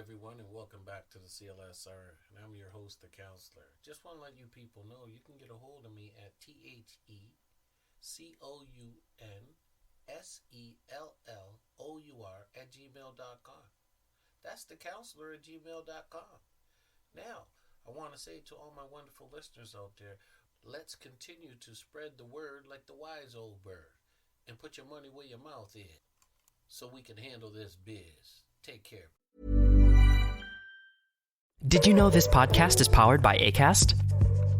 everyone, and welcome back to the CLSR. And I'm your host, the counselor. Just want to let you people know you can get a hold of me at TheCounselor That's the counselor at gmail.com. Now, I want to say to all my wonderful listeners out there, let's continue to spread the word like the wise old bird and put your money where your mouth is so we can handle this biz. Take care. Did you know this podcast is powered by ACAST?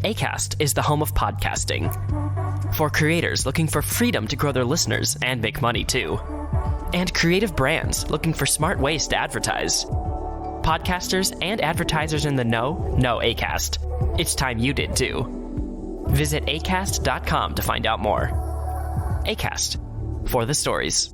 ACAST is the home of podcasting for creators looking for freedom to grow their listeners and make money too, and creative brands looking for smart ways to advertise. Podcasters and advertisers in the know ACAST. It's time you did too. Visit acast.com to find out more. ACAST, for the stories.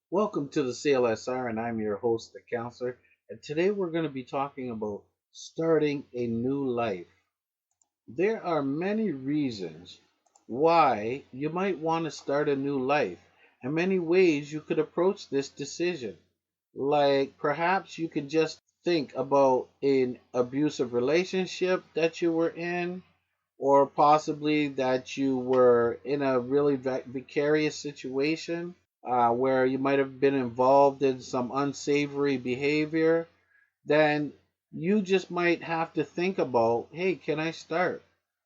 Welcome to the CLSR, and I'm your host, the counselor. And today we're going to be talking about starting a new life. There are many reasons why you might want to start a new life, and many ways you could approach this decision. Like perhaps you could just think about an abusive relationship that you were in, or possibly that you were in a really vicarious situation where you might have been involved in some unsavory behavior. Then you just might have to think about, hey, can I start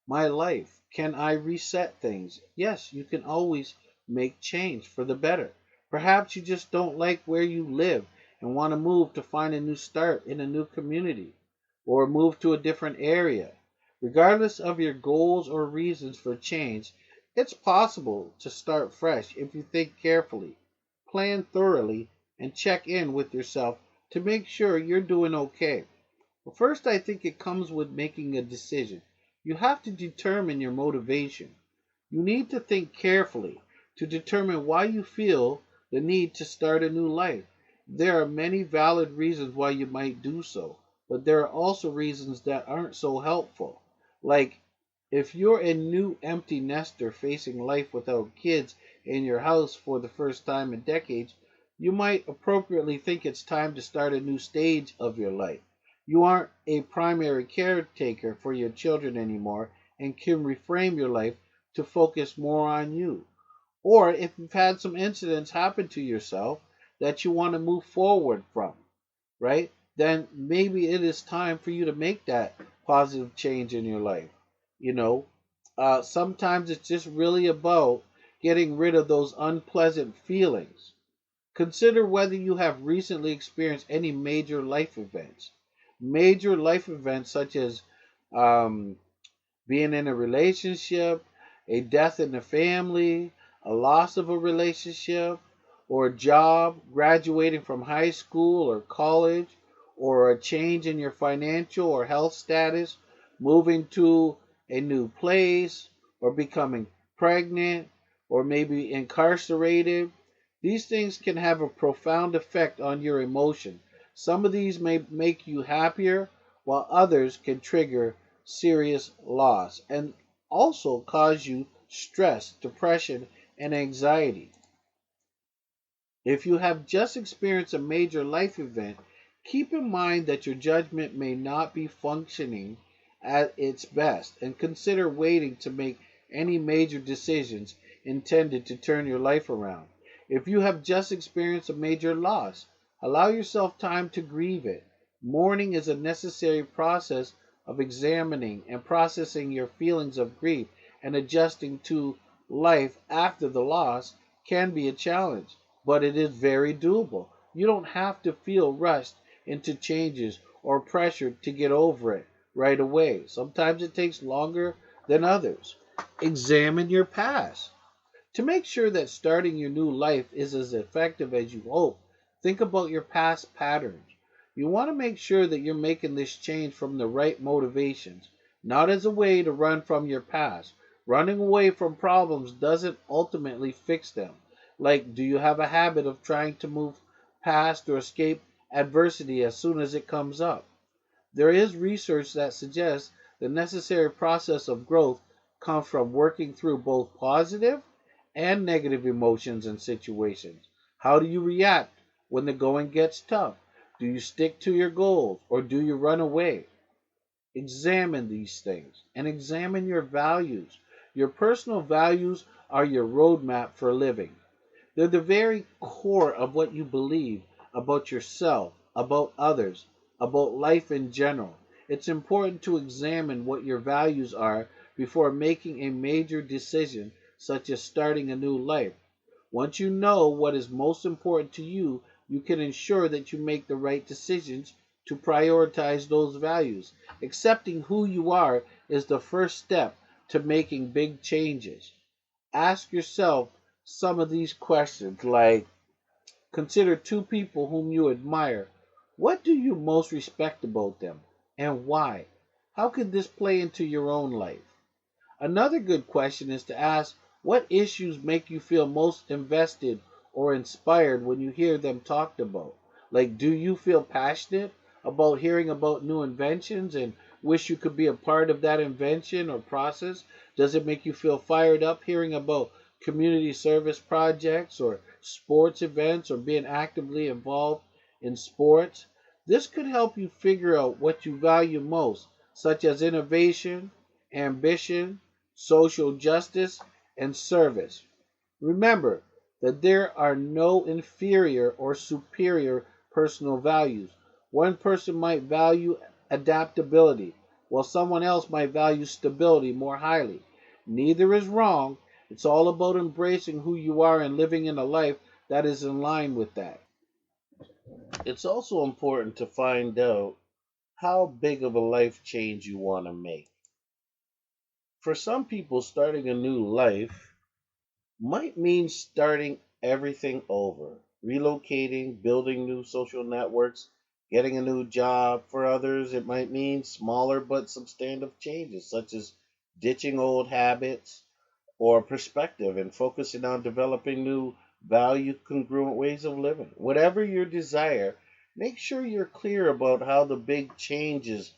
my life? Can I reset things? Yes, you can always make change for the better. Perhaps you just don't like where you live and want to move to find a new start in a new community or move to a different area. Regardless of your goals or reasons for change, it's possible to start fresh if you think carefully, plan thoroughly, and check in with yourself to make sure you're doing okay. Well, first, I think it comes with making a decision. You have to determine your motivation. You need to think carefully to determine why you feel the need to start a new life. There are many valid reasons why you might do so, but there are also reasons that aren't so helpful. Like, if you're a new empty nester facing life without kids in your house for the first time in decades, you might appropriately think it's time to start a new stage of your life. You aren't a primary caretaker for your children anymore and can reframe your life to focus more on you. Or if you've had some incidents happen to yourself that you want to move forward from, right? Then maybe it is time for you to make that positive change in your life. Sometimes it's just really about getting rid of those unpleasant feelings. Consider whether you have recently experienced any major life events. Major life events such as being in a relationship, a death in the family, a loss of a relationship, or a job, graduating from high school or college, or a change in your financial or health status, moving to a new place, or becoming pregnant, or maybe incarcerated. These things can have a profound effect on your emotion. Some of these may make you happier, while others can trigger serious loss and also cause you stress, depression, and anxiety. If you have just experienced a major life event, keep in mind that your judgment may not be functioning at its best, and consider waiting to make any major decisions intended to turn your life around. If you have just experienced a major loss, allow yourself time to grieve it. Mourning is a necessary process of examining and processing your feelings of grief, and adjusting to life after the loss can be a challenge, but it is very doable. You don't have to feel rushed into changes or pressured to get over it right away. Sometimes it takes longer than others. Examine your past. To make sure that starting your new life is as effective as you hope, think about your past patterns. You want to make sure that you're making this change from the right motivations, not as a way to run from your past. Running away from problems doesn't ultimately fix them. Like, do you have a habit of trying to move past or escape adversity as soon as it comes up? There is research that suggests the necessary process of growth comes from working through both positive and negative emotions and situations. How do you react when the going gets tough? Do you stick to your goals or do you run away? Examine these things and examine your values. Your personal values are your roadmap for living. They're the very core of what you believe about yourself, about others, about life in general. It's important to examine what your values are before making a major decision, such as starting a new life. Once you know what is most important to you, you can ensure that you make the right decisions to prioritize those values. Accepting who you are is the first step to making big changes. Ask yourself some of these questions, like consider two people whom you admire. What do you most respect about them and why? How could this play into your own life? Another good question is to ask what issues make you feel most invested or inspired when you hear them talked about. Like, do you feel passionate about hearing about new inventions and wish you could be a part of that invention or process? Does it make you feel fired up hearing about community service projects or sports events or being actively involved in sports? This could help you figure out what you value most, such as innovation, ambition, social justice, and service. Remember that there are no inferior or superior personal values. One person might value adaptability, while someone else might value stability more highly. Neither is wrong. It's all about embracing who you are and living in a life that is in line with that. It's also important to find out how big of a life change you want to make. For some people, starting a new life might mean starting everything over, relocating, building new social networks, getting a new job. For others, it might mean smaller but substantive changes, such as ditching old habits or perspective and focusing on developing new value congruent ways of living. Whatever your desire, make sure you're clear about how the big changes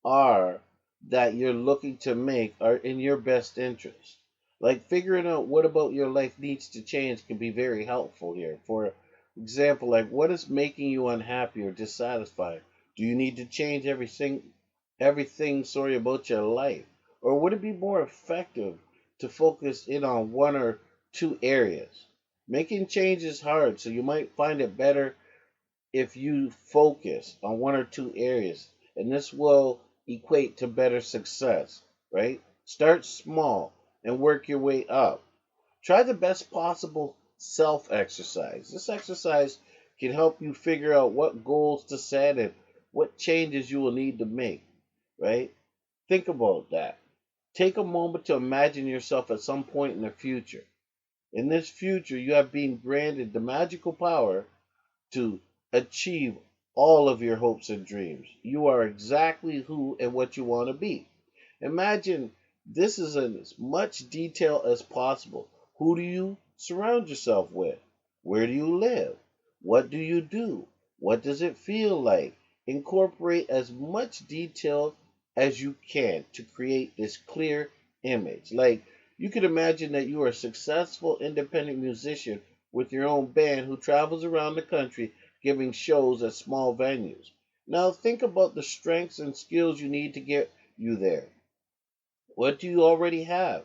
are that you're looking to make are in your best interest. Like figuring out what about your life needs to change can be very helpful here. For example, like what is making you unhappy or dissatisfied? Do you need to change everything about your life? Or would it be more effective to focus in on one or two areas? Making change is hard, so you might find it better if you focus on one or two areas, and this will equate to better success, right? Start small and work your way up. Try the best possible self exercise. This exercise can help you figure out what goals to set and what changes you will need to make, right? Think about that. Take a moment to imagine yourself at some point in the future. In this future, you have been granted the magical power to achieve all of your hopes and dreams. You are exactly who and what you want to be. Imagine this is in as much detail as possible. Who do you surround yourself with? Where do you live? What do you do? What does it feel like? Incorporate as much detail as you can to create this clear image. Like you could imagine that you are a successful independent musician with your own band who travels around the country giving shows at small venues. Now think about the strengths and skills you need to get you there. What do you already have?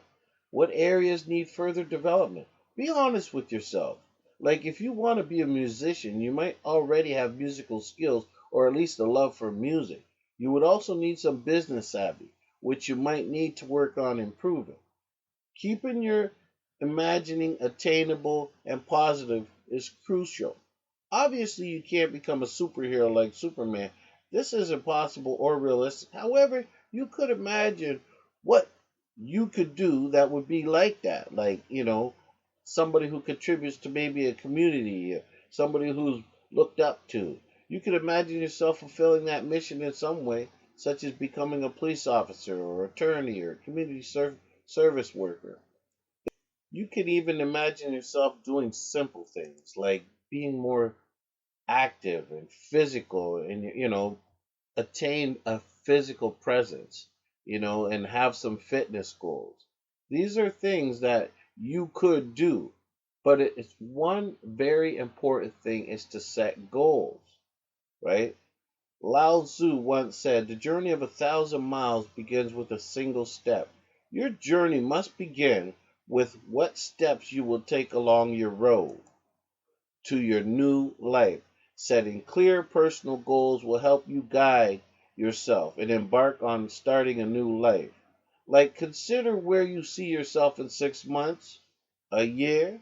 What areas need further development? Be honest with yourself. Like if you want to be a musician, you might already have musical skills or at least a love for music. You would also need some business savvy, which you might need to work on improving. Keeping your imagining attainable and positive is crucial. Obviously, you can't become a superhero like Superman. This isn't possible or realistic. However, you could imagine what you could do that would be like that. Like, somebody who contributes to maybe a community, somebody who's looked up to. You could imagine yourself fulfilling that mission in some way, such as becoming a police officer or attorney or community service worker. You could even imagine yourself doing simple things like being more active and physical and attain a physical presence, and have some fitness goals. These are things that you could do. But it's one very important thing is to set goals, right? Lao Tzu once said, "The journey of 1,000 miles begins with a single step." Your journey must begin with what steps you will take along your road to your new life. Setting clear personal goals will help you guide yourself and embark on starting a new life. Like, consider where you see yourself in 6 months, a year,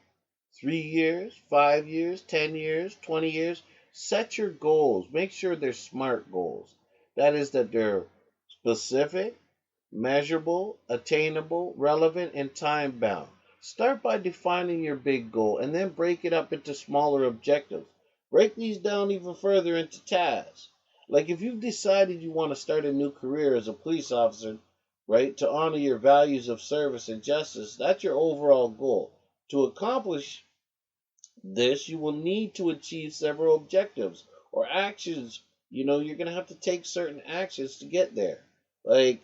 3 years, 5 years, 10 years, 20 years. Set your goals. Make sure they're SMART goals. That is, that they're specific, measurable, attainable, relevant, and time bound. Start by defining your big goal and then break it up into smaller objectives. Break these down even further into tasks. Like, if you've decided you want to start a new career as a police officer, right, to honor your values of service and justice, that's your overall goal. To accomplish this, you will need to achieve several objectives or actions. You're going to have to take certain actions to get there. Like,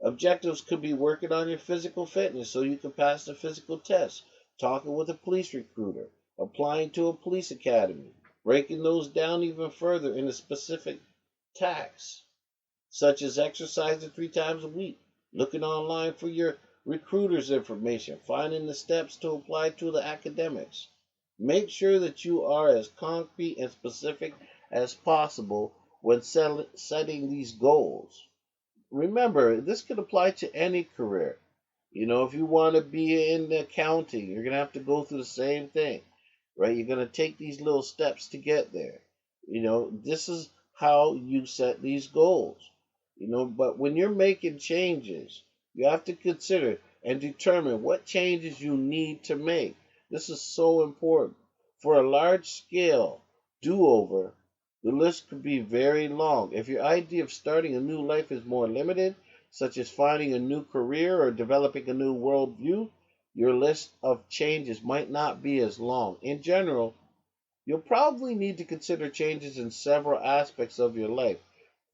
objectives could be working on your physical fitness so you can pass the physical test, talking with a police recruiter, applying to a police academy, breaking those down even further into specific tasks, such as exercising 3 times a week, looking online for your recruiter's information, finding the steps to apply to the academics. Make sure that you are as concrete and specific as possible when setting these goals. Remember, this could apply to any career. If you want to be in accounting, you're going to have to go through the same thing, right? You're going to take these little steps to get there. This is how you set these goals. But when you're making changes, you have to consider and determine what changes you need to make. This is so important. For a large scale do-over, the list could be very long. If your idea of starting a new life is more limited, such as finding a new career or developing a new worldview, your list of changes might not be as long. In general, you'll probably need to consider changes in several aspects of your life: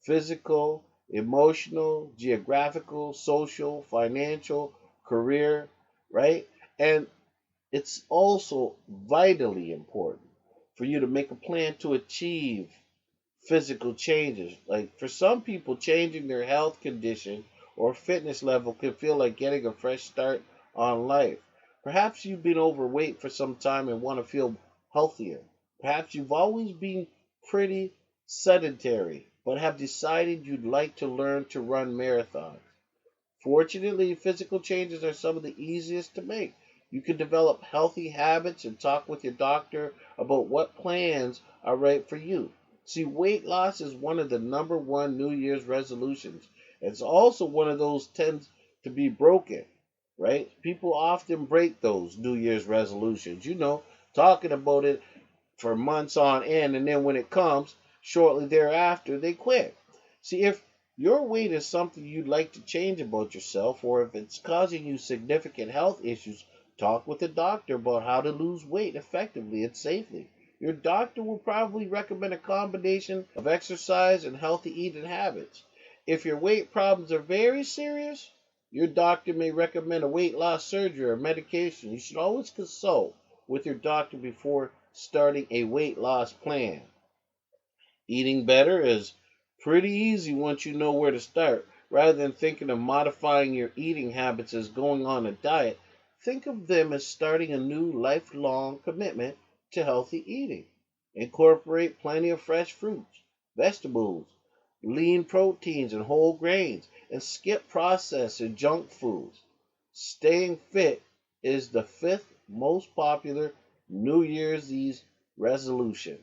physical, emotional, geographical, social, financial, career, right? And it's also vitally important for you to make a plan to achieve physical changes. Like, for some people, changing their health condition or fitness level can feel like getting a fresh start on life. Perhaps you've been overweight for some time and want to feel healthier. Perhaps you've always been pretty sedentary, but have decided you'd like to learn to run marathons. Fortunately, physical changes are some of the easiest to make. You can develop healthy habits and talk with your doctor about what plans are right for you. See, weight loss is one of the number one New Year's resolutions. It's also one of those tends to be broken, right? People often break those New Year's resolutions, talking about it for months on end, and then when it comes, shortly thereafter, they quit. See, if your weight is something you'd like to change about yourself, or if it's causing you significant health issues, talk with a doctor about how to lose weight effectively and safely. Your doctor will probably recommend a combination of exercise and healthy eating habits. If your weight problems are very serious, your doctor may recommend a weight loss surgery or medication. You should always consult with your doctor before starting a weight loss plan. Eating better is pretty easy once you know where to start. Rather than thinking of modifying your eating habits as going on a diet, think of them as starting a new lifelong commitment to healthy eating. Incorporate plenty of fresh fruits, vegetables, lean proteins, and whole grains, and skip processed and junk foods. Staying fit is the fifth most popular New Year's Eve resolution.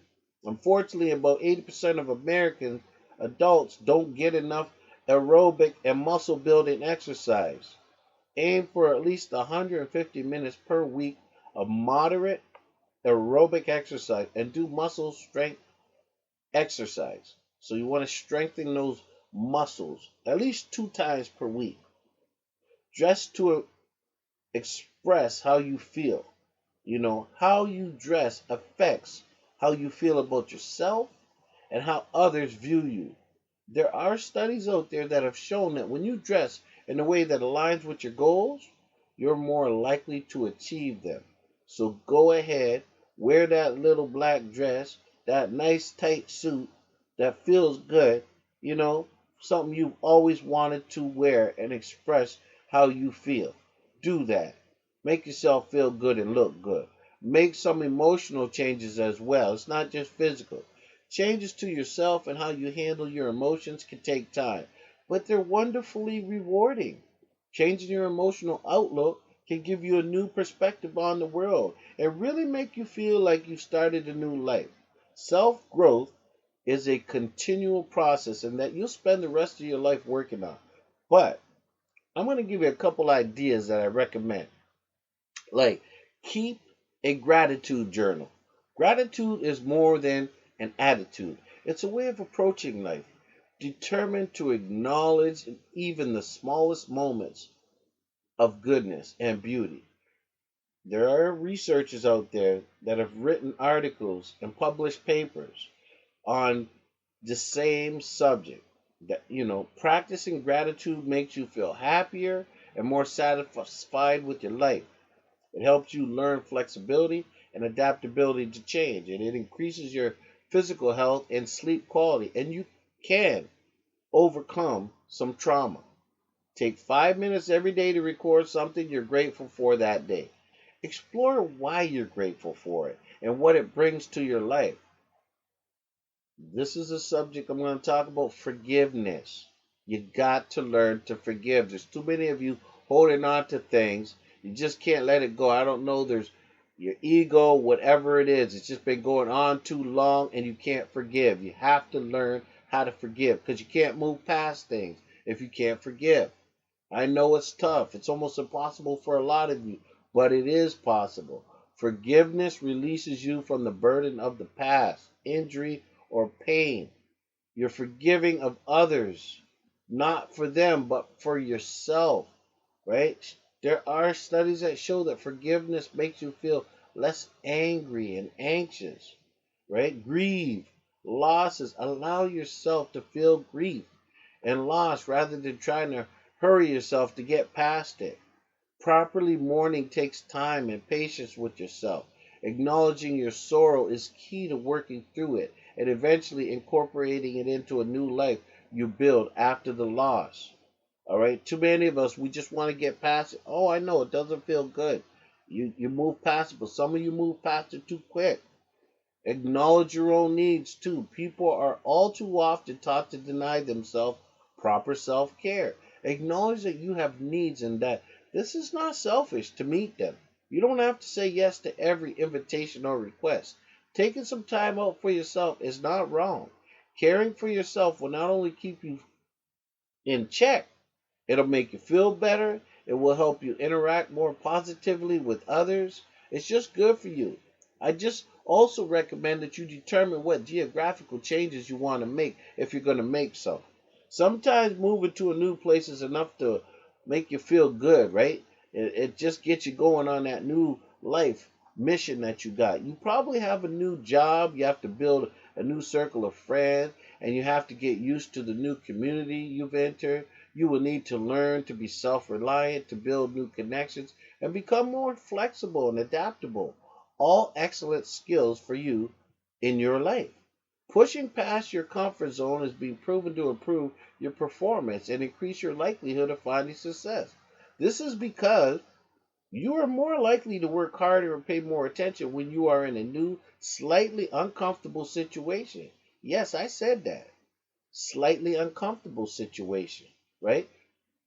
Unfortunately, about 80% of American adults don't get enough aerobic and muscle building exercise. Aim for at least 150 minutes per week of moderate aerobic exercise and do muscle strength exercise. So you want to strengthen those muscles at least 2 times per week. Dress to express how you feel. How you dress affects how you feel about yourself and how others view you. There are studies out there that have shown that when you dress in a way that aligns with your goals, you're more likely to achieve them. So go ahead, wear that little black dress, that nice tight suit that feels good, you know, something you've always wanted to wear and express how you feel. Do that. Make yourself feel good and look good. Make some emotional changes as well. It's not just physical. Changes to yourself and how you handle your emotions can take time, but they're wonderfully rewarding. Changing your emotional outlook can give you a new perspective on the world and really make you feel like you've started a new life. Self growth is a continual process and that you'll spend the rest of your life working on. But I'm going to give you a couple ideas that I recommend. Like, keep a gratitude journal. Gratitude is more than an attitude, it's a way of approaching life, determined to acknowledge even the smallest moments of goodness and beauty. There are researchers out there that have written articles and published papers on the same subject. That, practicing gratitude makes you feel happier and more satisfied with your life. It helps you learn flexibility and adaptability to change, and it increases your physical health and sleep quality, and you can overcome some trauma. Take 5 minutes every day to record something you're grateful for that day. Explore why you're grateful for it and what it brings to your life. This is a subject I'm going to talk about: forgiveness. You got to learn to forgive. There's too many of you holding on to things. You just can't let it go. I don't know, there's your ego, whatever it is. It's just been going on too long and you can't forgive. You have to learn how to forgive because you can't move past things if you can't forgive. I know it's tough. It's almost impossible for a lot of you, but it is possible. Forgiveness releases you from the burden of the past, injury, or pain. You're forgiving of others, not for them, but for yourself, right? There are studies that show that forgiveness makes you feel less angry and anxious, right? Grieve losses. Allow yourself to feel grief and loss rather than trying to hurry yourself to get past it. Properly mourning takes time and patience with yourself. Acknowledging your sorrow is key to working through it and eventually incorporating it into a new life you build after the loss. All right, too many of us, we just want to get past it. Oh, I know it doesn't feel good. You move past it, but some of you move past it too quick. Acknowledge your own needs too. People are all too often taught to deny themselves proper self-care. Acknowledge that you have needs and that this is not selfish to meet them. You don't have to say yes to every invitation or request. Taking some time out for yourself is not wrong. Caring for yourself will not only keep you in check, it'll make you feel better. It will help you interact more positively with others. It's just good for you. I just also recommend that you determine what geographical changes you want to make if you're going to make some. Sometimes moving to a new place is enough to make you feel good, right? It just gets you going on that new life mission that you got. You probably have a new job. You have to build a new circle of friends, and you have to get used to the new community you've entered. You will need to learn to be self-reliant, to build new connections, and become more flexible and adaptable. All excellent skills for you in your life. Pushing past your comfort zone is being proven to improve your performance and increase your likelihood of finding success. This is because you are more likely to work harder and pay more attention when you are in a new, slightly uncomfortable situation. Yes, I said that. Slightly uncomfortable situation, right?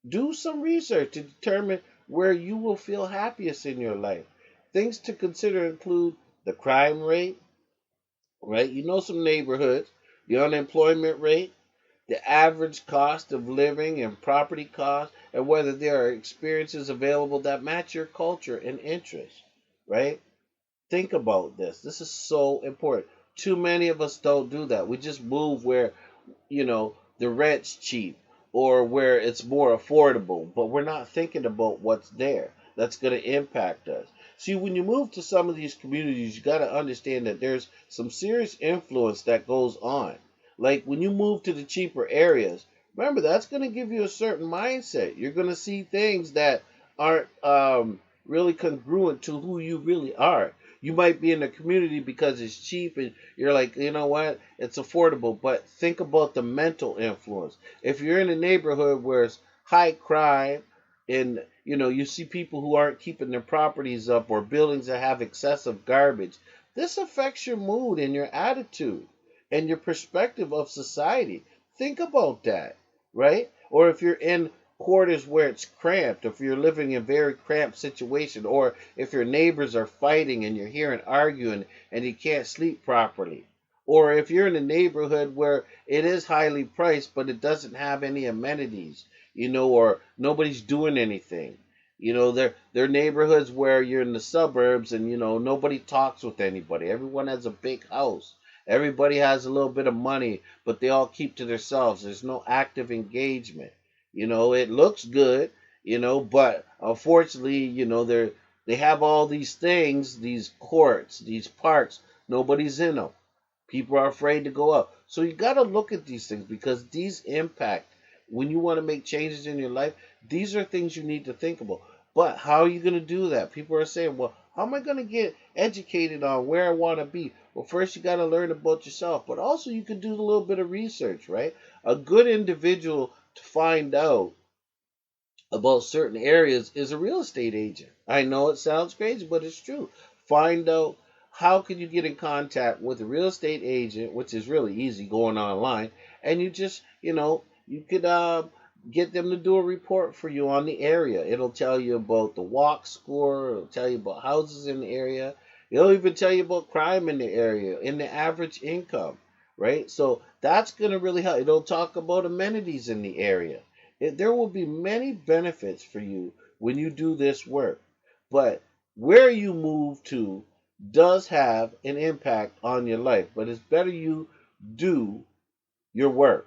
Do some research to determine where you will feel happiest in your life. Things to consider include the crime rate, right? You know, some neighborhoods, the unemployment rate, the average cost of living and property costs, and whether there are experiences available that match your culture and interests, right? Think about this. This is so important. Too many of us don't do that. We just move where, the rent's cheap or where it's more affordable, but we're not thinking about what's there that's going to impact us. See, when you move to some of these communities, you got to understand that there's some serious influence that goes on. Like when you move to the cheaper areas, remember that's going to give you a certain mindset. You're going to see things that aren't really congruent to who you really are. You might be in the community because it's cheap and you're like, you know what, it's affordable. But think about the mental influence. If you're in a neighborhood where it's high crime and you see people who aren't keeping their properties up or buildings that have excessive garbage, this affects your mood and your attitude and your perspective of society. Think about that, right? Or if you're in quarters where it's cramped, if you're living in a very cramped situation, or if your neighbors are fighting and you're hearing arguing and you can't sleep properly, or if you're in a neighborhood where it is highly priced but it doesn't have any amenities, or nobody's doing anything. They're neighborhoods where you're in the suburbs and nobody talks with anybody. Everyone has a big house. Everybody has a little bit of money, but they all keep to themselves. There's no active engagement. It looks good, but unfortunately, they have all these things, these courts, these parks. Nobody's in them. People are afraid to go out. So you got to look at these things because these impact. When you want to make changes in your life, these are things you need to think about. But how are you going to do that? People are saying, well, how am I going to get educated on where I want to be? Well, first you got to learn about yourself, but also you can do a little bit of research, right? A good individual to find out about certain areas is a real estate agent. I know it sounds crazy, but it's true. Find out how can you get in contact with a real estate agent, which is really easy going online, and you just, you could get them to do a report for you on the area. It'll tell you about the walk score. It'll tell you about houses in the area. It'll even tell you about crime in the area and the average income, right? So that's going to really help. It'll talk about amenities in the area. There will be many benefits for you when you do this work. But where you move to does have an impact on your life. But it's better you do your work.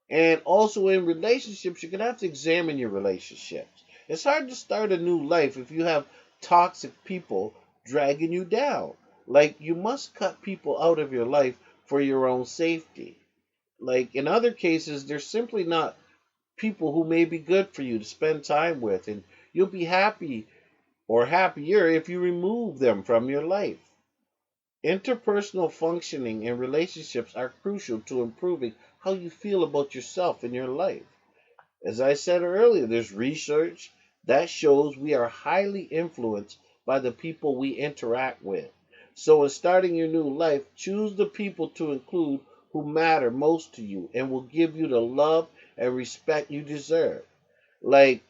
And also in relationships, you're going to have to examine your relationships. It's hard to start a new life if you have toxic people dragging you down. Like, you must cut people out of your life for your own safety. Like, in other cases, they're simply not people who may be good for you to spend time with. And you'll be happy or happier if you remove them from your life. Interpersonal functioning and relationships are crucial to improving how you feel about yourself and your life. As I said earlier, there's research that shows we are highly influenced by the people we interact with. So in starting your new life, choose the people to include who matter most to you and will give you the love and respect you deserve. Like,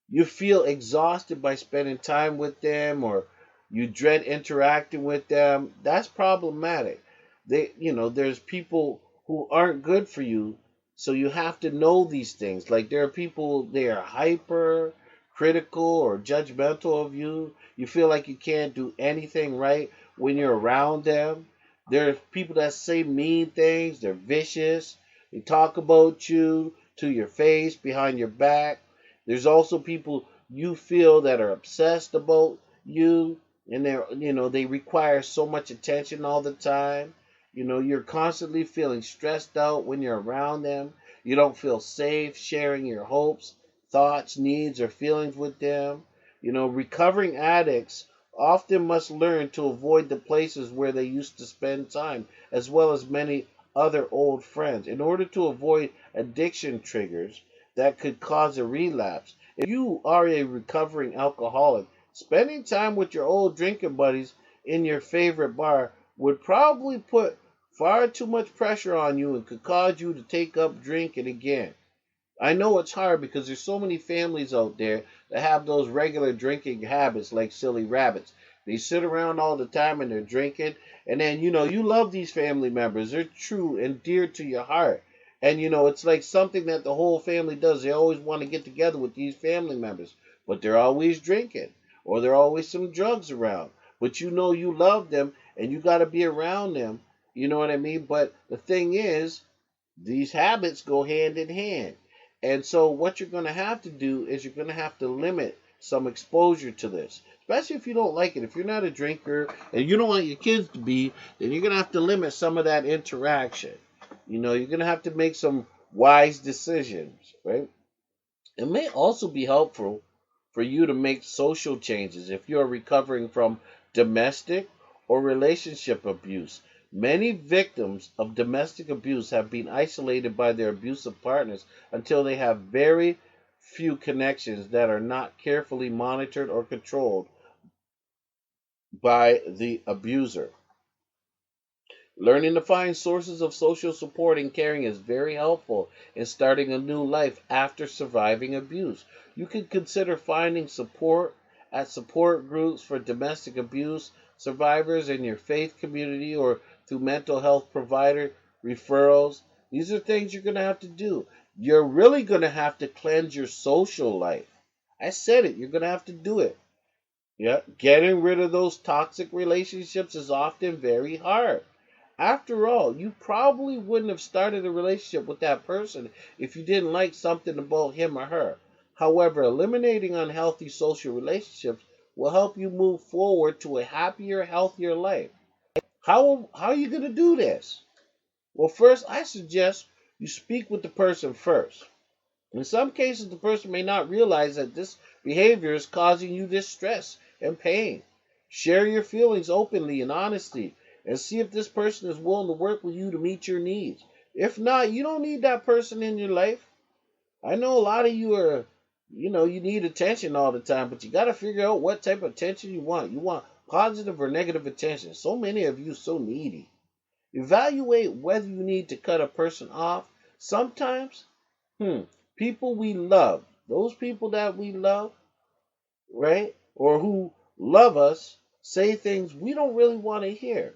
you feel exhausted by spending time with them, or you dread interacting with them, that's problematic. There's people who aren't good for you, so you have to know these things. Like, there are people, they are hyper critical or judgmental of you. You feel like you can't do anything right when you're around them. There are people that say mean things, they're vicious, they talk about you to your face, behind your back. There's also people you feel that are obsessed about you, and they require so much attention all the time. You're constantly feeling stressed out when you're around them. You don't feel safe sharing your hopes, thoughts, needs, or feelings with them. Recovering addicts often must learn to avoid the places where they used to spend time, as well as many other old friends, in order to avoid addiction triggers that could cause a relapse. If you are a recovering alcoholic, spending time with your old drinking buddies in your favorite bar would probably put far too much pressure on you and could cause you to take up drinking again. I know it's hard because there's so many families out there that have those regular drinking habits like silly rabbits. They sit around all the time and they're drinking, and then you love these family members. They're true and dear to your heart. And it's like something that the whole family does. They always want to get together with these family members, but they're always drinking, or there are always some drugs around. But you love them and you got to be around them. You know what I mean? But the thing is, these habits go hand in hand. And so what you're going to have to do is you're going to have to limit some exposure to this, especially if you don't like it. If you're not a drinker and you don't want your kids to be, then you're going to have to limit some of that interaction. You're going to have to make some wise decisions, right? It may also be helpful for you to make social changes if you are recovering from domestic or relationship abuse. Many victims of domestic abuse have been isolated by their abusive partners until they have very few connections that are not carefully monitored or controlled by the abuser. Learning to find sources of social support and caring is very helpful in starting a new life after surviving abuse. You can consider finding support at support groups for domestic abuse survivors in your faith community or through mental health provider referrals. These are things you're going to have to do. You're really going to have to cleanse your social life. I said it, you're going to have to do it. Yeah, getting rid of those toxic relationships is often very hard. After all, you probably wouldn't have started a relationship with that person if you didn't like something about him or her. However, eliminating unhealthy social relationships will help you move forward to a happier, healthier life. How are you going to do this? Well, first, I suggest you speak with the person first. In some cases, the person may not realize that this behavior is causing you distress and pain. Share your feelings openly and honestly, and see if this person is willing to work with you to meet your needs. If not, you don't need that person in your life. I know a lot of you are, you need attention all the time, but you got to figure out what type of attention you want. You want positive or negative attention. So many of you are so needy. Evaluate whether you need to cut a person off. Sometimes, people we love, those people that we love, right, or who love us, say things we don't really want to hear.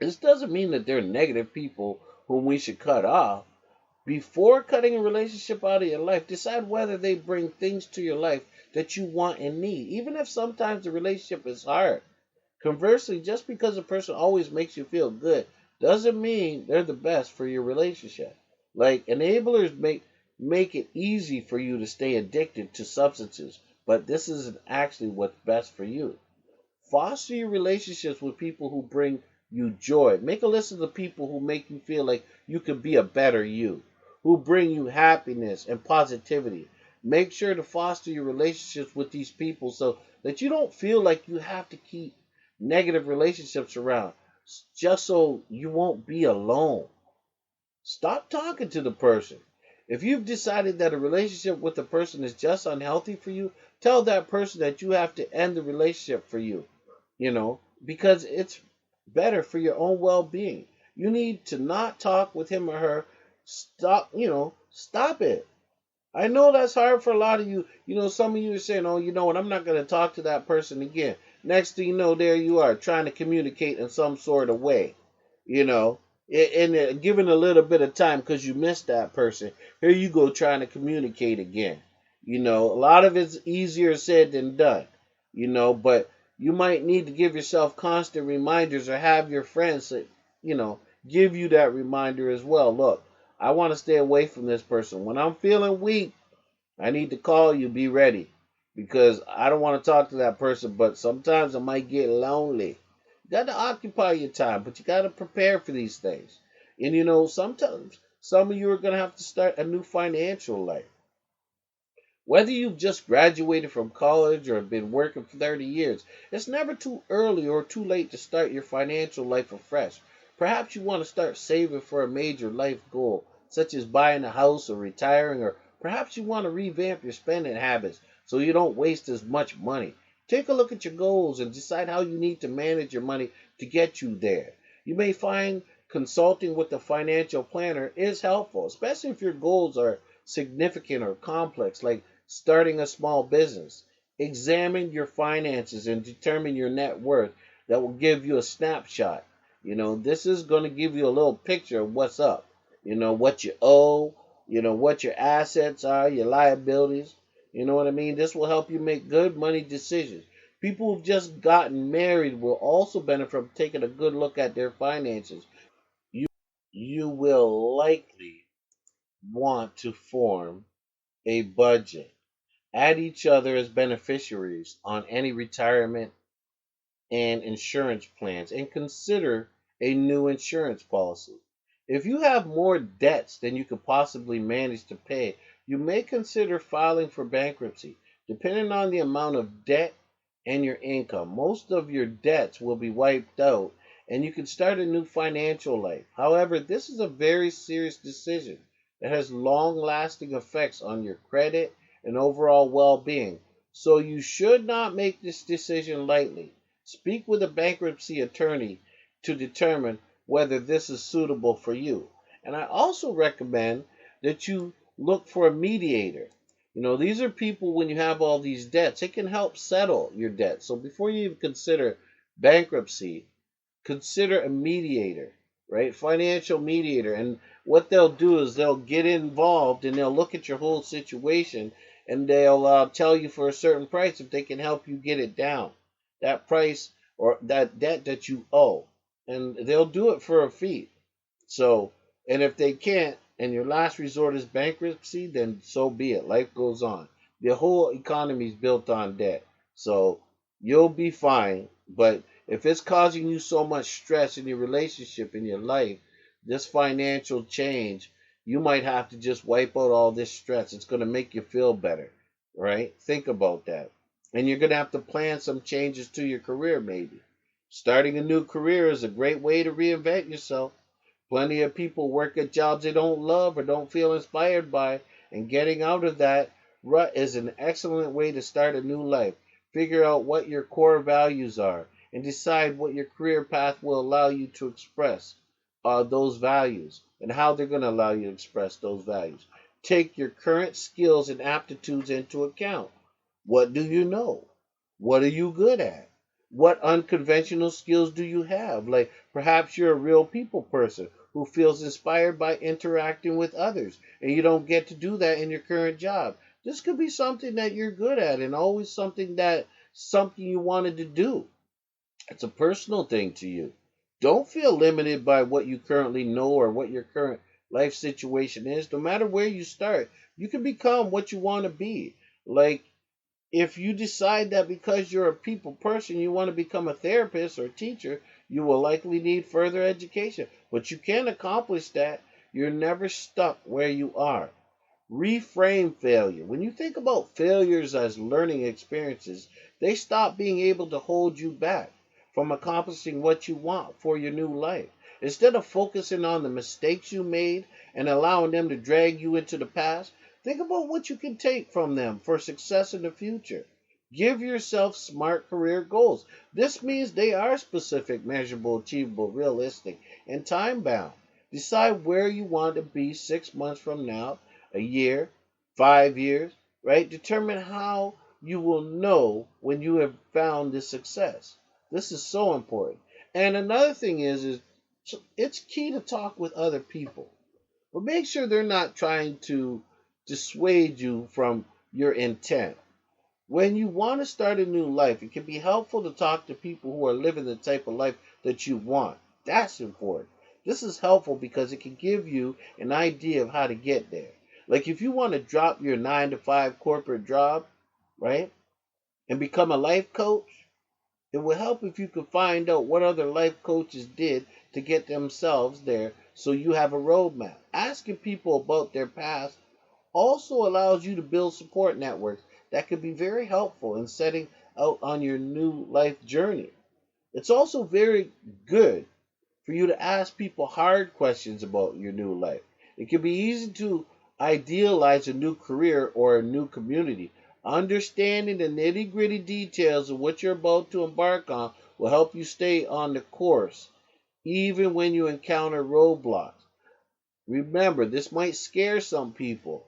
This doesn't mean that they're negative people whom we should cut off. Before cutting a relationship out of your life, decide whether they bring things to your life that you want and need, even if sometimes the relationship is hard. Conversely, just because a person always makes you feel good doesn't mean they're the best for your relationship. Like, enablers make it easy for you to stay addicted to substances, but this isn't actually what's best for you. Foster your relationships with people who bring you joy. Make a list of the people who make you feel like you could be a better you, who bring you happiness and positivity. Make sure to foster your relationships with these people so that you don't feel like you have to keep negative relationships around just so you won't be alone. Stop talking to the person. If you've decided that a relationship with a person is just unhealthy for you, tell that person that you have to end the relationship for you, because it's better for your own well-being. You need to not talk with him or her. Stop it. I know that's hard for a lot of you. Some of you are saying, oh, you know what, I'm not going to talk to that person again. Next thing you know, there you are trying to communicate in some sort of way, and given a little bit of time because you missed that person. Here you go trying to communicate again. A lot of it's easier said than done, but you might need to give yourself constant reminders or have your friends, give you that reminder as well. Look, I want to stay away from this person. When I'm feeling weak, I need to call you, be ready, because I don't want to talk to that person, but sometimes I might get lonely. You got to occupy your time, but you got to prepare for these things. And sometimes some of you are going to have to start a new financial life. Whether you've just graduated from college or have been working for 30 years, it's never too early or too late to start your financial life afresh. Perhaps you want to start saving for a major life goal, such as buying a house or retiring, or perhaps you want to revamp your spending habits so you don't waste as much money. Take a look at your goals and decide how you need to manage your money to get you there. You may find consulting with a financial planner is helpful, especially if your goals are significant or complex, like starting a small business. Examine your finances and determine your net worth. That will give you a snapshot. This is going to give you a little picture of what's up. What you owe, what your assets are, your liabilities. You know what I mean? This will help you make good money decisions. People who've just gotten married will also benefit from taking a good look at their finances. You will likely want to form a budget. Add each other as beneficiaries on any retirement and insurance plans, and consider a new insurance policy. If you have more debts than you could possibly manage to pay, you may consider filing for bankruptcy. Depending on the amount of debt and your income, most of your debts will be wiped out and you can start a new financial life. However, this is a very serious decision that has long lasting effects on your credit and overall well being. So you should not make this decision lightly. Speak with a bankruptcy attorney to determine whether this is suitable for you. And I also recommend that you look for a mediator. These are people, when you have all these debts, they can help settle your debt. So before you even consider bankruptcy, consider a mediator, right? Financial mediator. And what they'll do is they'll get involved and they'll look at your whole situation and they'll tell you for a certain price if they can help you get it down, that price or that debt that you owe. And they'll do it for a fee. So, and if they can't, and your last resort is bankruptcy, then so be it. Life goes on. The whole economy is built on debt. So you'll be fine. But if it's causing you so much stress in your relationship, in your life, this financial change, you might have to just wipe out all this stress. It's going to make you feel better, right? Think about that. And you're going to have to plan some changes to your career, maybe. Starting a new career is a great way to reinvent yourself. Plenty of people work at jobs they don't love or don't feel inspired by, and getting out of that rut is an excellent way to start a new life. Figure out what your core values are and decide what your career path will allow you to express those values and how they're going to allow you to express those values. Take your current skills and aptitudes into account. What do you know? What are you good at? What unconventional skills do you have? Like perhaps you're a real people person who feels inspired by interacting with others, and you don't get to do that in your current job. This could be something that you're good at and always something you wanted to do. It's a personal thing to you. Don't feel limited by what you currently know or what your current life situation is. No matter where you start, you can become what you want to be. Like if you decide that because you're a people person, you want to become a therapist or a teacher, you will likely need further education. But you can accomplish that. You're never stuck where you are. Reframe failure. When you think about failures as learning experiences, they stop being able to hold you back from accomplishing what you want for your new life. Instead of focusing on the mistakes you made and allowing them to drag you into the past, think about what you can take from them for success in the future. Give yourself smart career goals. This means they are specific, measurable, achievable, realistic, and time-bound. Decide where you want to be 6 months from now, a year, 5 years, right? Determine how you will know when you have found this success. This is so important. And another thing is it's key to talk with other people. But make sure they're not trying to dissuade you from your intent. When you want to start a new life, it can be helpful to talk to people who are living the type of life that you want. That's important. This is helpful because it can give you an idea of how to get there. Like if you want to drop your 9-to-5 corporate job, right, and become a life coach, it will help if you could find out what other life coaches did to get themselves there so you have a roadmap. Asking people about their past also allows you to build support networks that can be very helpful in setting out on your new life journey. It's also very good for you to ask people hard questions about your new life. It can be easy to idealize a new career or a new community. Understanding the nitty-gritty details of what you're about to embark on will help you stay on the course, even when you encounter roadblocks. Remember, this might scare some people,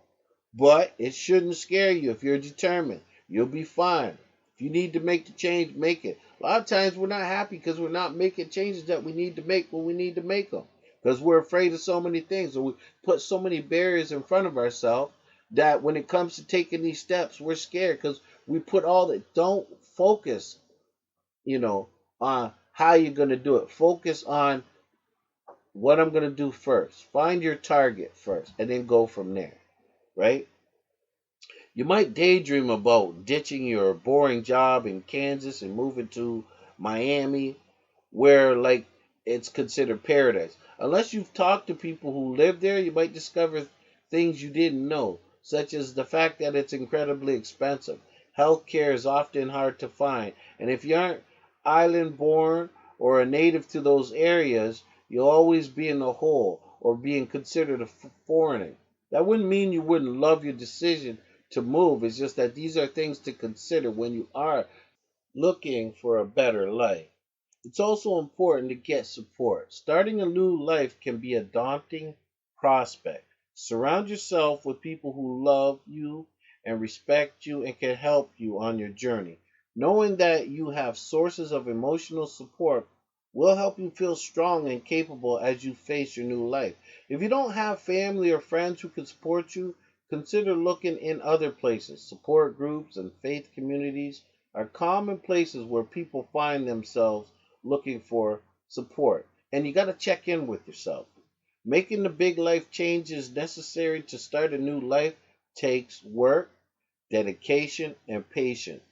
but it shouldn't scare you if you're determined. You'll be fine. If you need to make the change, make it. A lot of times we're not happy because we're not making changes that we need to make when we need to make them. Because we're afraid of so many things, or we put so many barriers in front of ourselves that when it comes to taking these steps, we're scared because we put all that. Don't focus, on how you're going to do it. Focus on what I'm going to do first. Find your target first and then go from there, right? You might daydream about ditching your boring job in Kansas and moving to Miami, where it's considered paradise. Unless you've talked to people who live there, you might discover things you didn't know, such as the fact that it's incredibly expensive. Healthcare is often hard to find. And if you aren't island born or a native to those areas, you'll always be in the hole or being considered a foreigner. That wouldn't mean you wouldn't love your decision to move. It's just that these are things to consider when you are looking for a better life. It's also important to get support. Starting a new life can be a daunting prospect. Surround yourself with people who love you and respect you and can help you on your journey. Knowing that you have sources of emotional support will help you feel strong and capable as you face your new life. If you don't have family or friends who can support you, consider looking in other places. Support groups and faith communities are common places where people find themselves looking for support. And you got to check in with yourself. Making the big life changes necessary to start a new life takes work, dedication, and patience.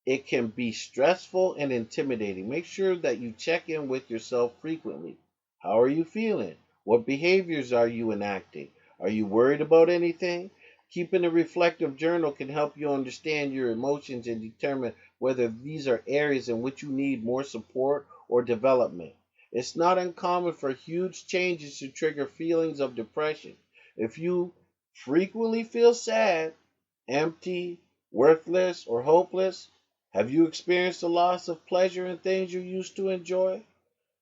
It can be stressful and intimidating. Make sure that you check in with yourself frequently. How are you feeling? What behaviors are you enacting? Are you worried about anything? Keeping a reflective journal can help you understand your emotions and determine whether these are areas in which you need more support or development. It's not uncommon for huge changes to trigger feelings of depression. If you frequently feel sad, empty, worthless, or hopeless, have you experienced a loss of pleasure in things you used to enjoy?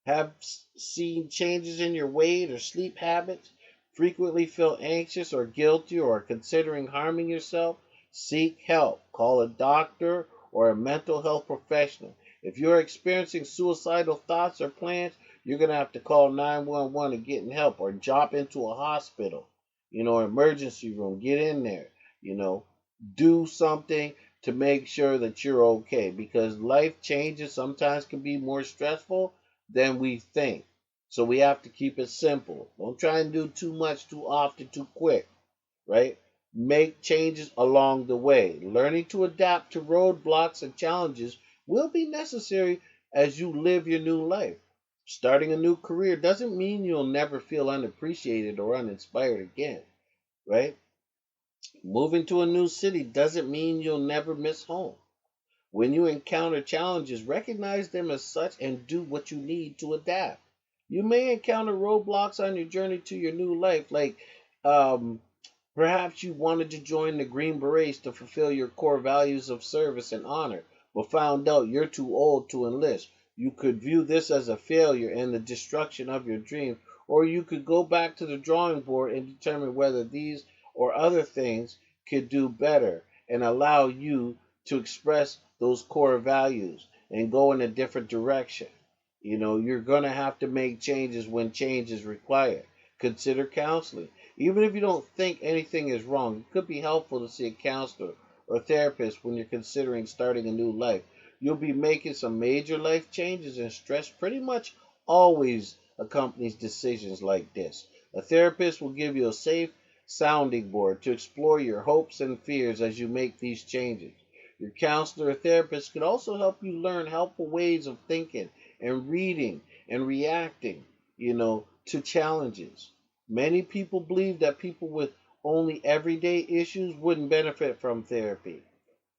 Have seen changes in your weight or sleep habits? Frequently feel anxious or guilty or are considering harming yourself? Seek help. Call a doctor or a mental health professional. If you're experiencing suicidal thoughts or plans, you're going to have to call 911 and get help or jump into a hospital, emergency room. Get in there, do something to make sure that you're okay, because life changes sometimes can be more stressful than we think. So we have to keep it simple. Don't try and do too much too often too quick, right? Make changes along the way. Learning to adapt to roadblocks and challenges will be necessary as you live your new life. Starting a new career doesn't mean you'll never feel unappreciated or uninspired again, right? Moving to a new city doesn't mean you'll never miss home. When you encounter challenges, recognize them as such and do what you need to adapt. You may encounter roadblocks on your journey to your new life, like perhaps you wanted to join the Green Berets to fulfill your core values of service and honor, but found out you're too old to enlist. You could view this as a failure and the destruction of your dreams, or you could go back to the drawing board and determine whether these or other things could do better and allow you to express those core values and go in a different direction. You're going to have to make changes when change is required. Consider counseling. Even if you don't think anything is wrong, it could be helpful to see a counselor or therapist when you're considering starting a new life. You'll be making some major life changes, and stress pretty much always accompanies decisions like this. A therapist will give you a safe sounding board to explore your hopes and fears as you make these changes. Your counselor or therapist can also help you learn helpful ways of thinking and reading and reacting, to challenges. Many people believe that people with only everyday issues wouldn't benefit from therapy,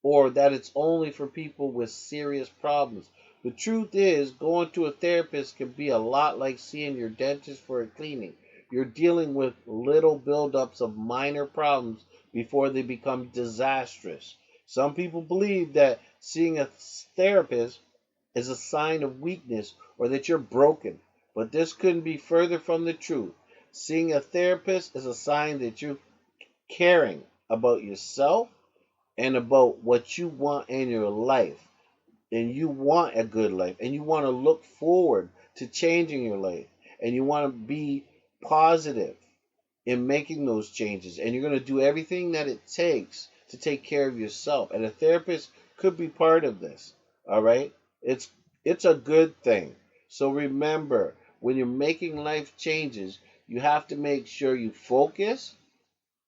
or that it's only for people with serious problems. The truth is, going to a therapist can be a lot like seeing your dentist for a cleaning. You're dealing with little buildups of minor problems before they become disastrous. Some people believe that seeing a therapist is a sign of weakness or that you're broken, but this couldn't be further from the truth. Seeing a therapist is a sign that you're caring about yourself and about what you want in your life. And you want a good life, and you want to look forward to changing your life, and you want to be positive in making those changes, and you're going to do everything that it takes to take care of yourself. And a therapist could be part of this. All right? It's a good thing. So remember, when you're making life changes, you have to make sure you focus,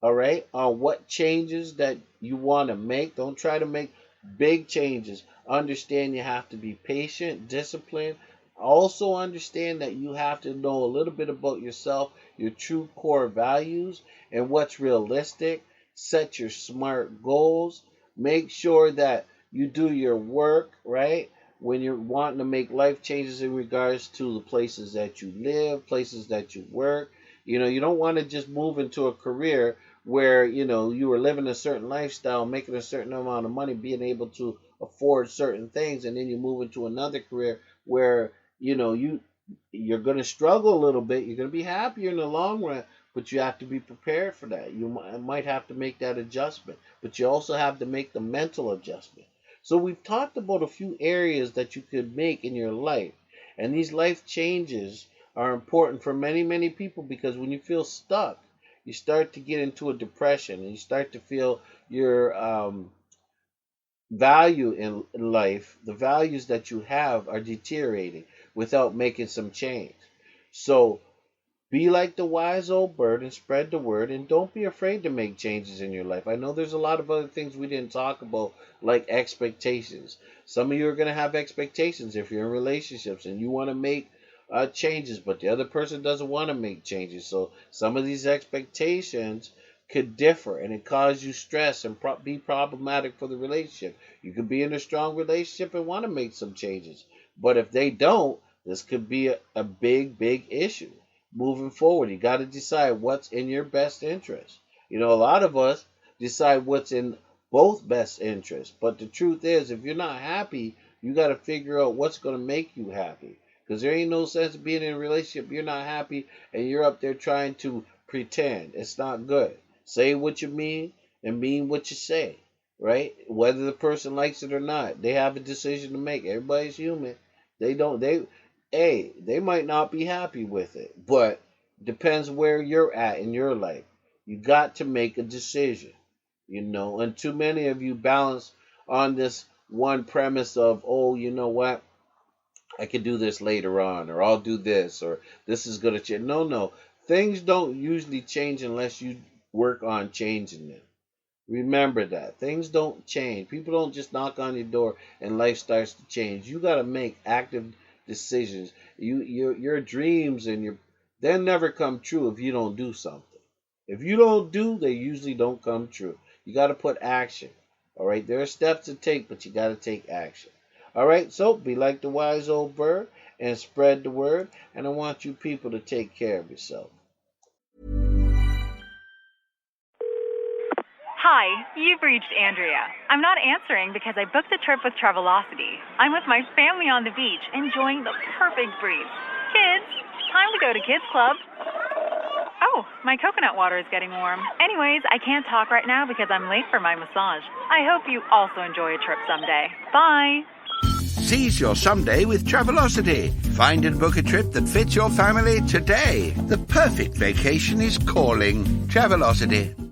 all right, on what changes that you want to make. Don't try to make big changes. Understand you have to be patient, disciplined. Also understand that you have to know a little bit about yourself, your true core values, and what's realistic. Set your SMART goals. Make sure that you do your work, right? When you're wanting to make life changes in regards to the places that you live, places that you work. You don't want to just move into a career where, you were living a certain lifestyle, making a certain amount of money, being able to afford certain things, and then you move into another career where, you're going to struggle a little bit. You're going to be happier in the long run, but you have to be prepared for that. You might have to make that adjustment, but you also have to make the mental adjustment. So we've talked about a few areas that you could make in your life, and these life changes are important for many, many people, because when you feel stuck, you start to get into a depression, and you start to feel your value in life, the values that you have are deteriorating without making some change. So be like the wise old bird and spread the word, and don't be afraid to make changes in your life. I know there's a lot of other things we didn't talk about, like expectations. Some of you are going to have expectations if you're in relationships and you want to make changes, but the other person doesn't want to make changes. So some of these expectations could differ, and it cause you stress and be problematic for the relationship. You could be in a strong relationship and want to make some changes, but if they don't, this could be a big, big issue. Moving forward, you got to decide what's in your best interest. A lot of us decide what's in both best interests, but the truth is, if you're not happy, you got to figure out what's going to make you happy, because there ain't no sense of being in a relationship you're not happy and you're up there trying to pretend. It's not good. Say what you mean and mean what you say, right? Whether the person likes it or not, they have a decision to make. Everybody's human. They might not be happy with it, but depends where you're at in your life. You got to make a decision, and too many of you balance on this one premise of, oh, you know what? I could do this later on, or I'll do this, or this is going to change. No. Things don't usually change unless you work on changing them. Remember that. Things don't change. People don't just knock on your door and life starts to change. You got to make active decisions. Your dreams and they'll never come true if you don't do something. If you don't do, they usually don't come true. You got to put action. All right, there are steps to take, but you got to take action. All right, so be like the wise old bird and spread the word, and I want you people to take care of yourself. Hi, you've reached Andrea. I'm not answering because I booked a trip with Travelocity. I'm with my family on the beach, enjoying the perfect breeze. Kids, time to go to Kids Club. Oh, my coconut water is getting warm. Anyways, I can't talk right now because I'm late for my massage. I hope you also enjoy a trip someday. Bye. Seize your someday with Travelocity. Find and book a trip that fits your family today. The perfect vacation is calling. Travelocity.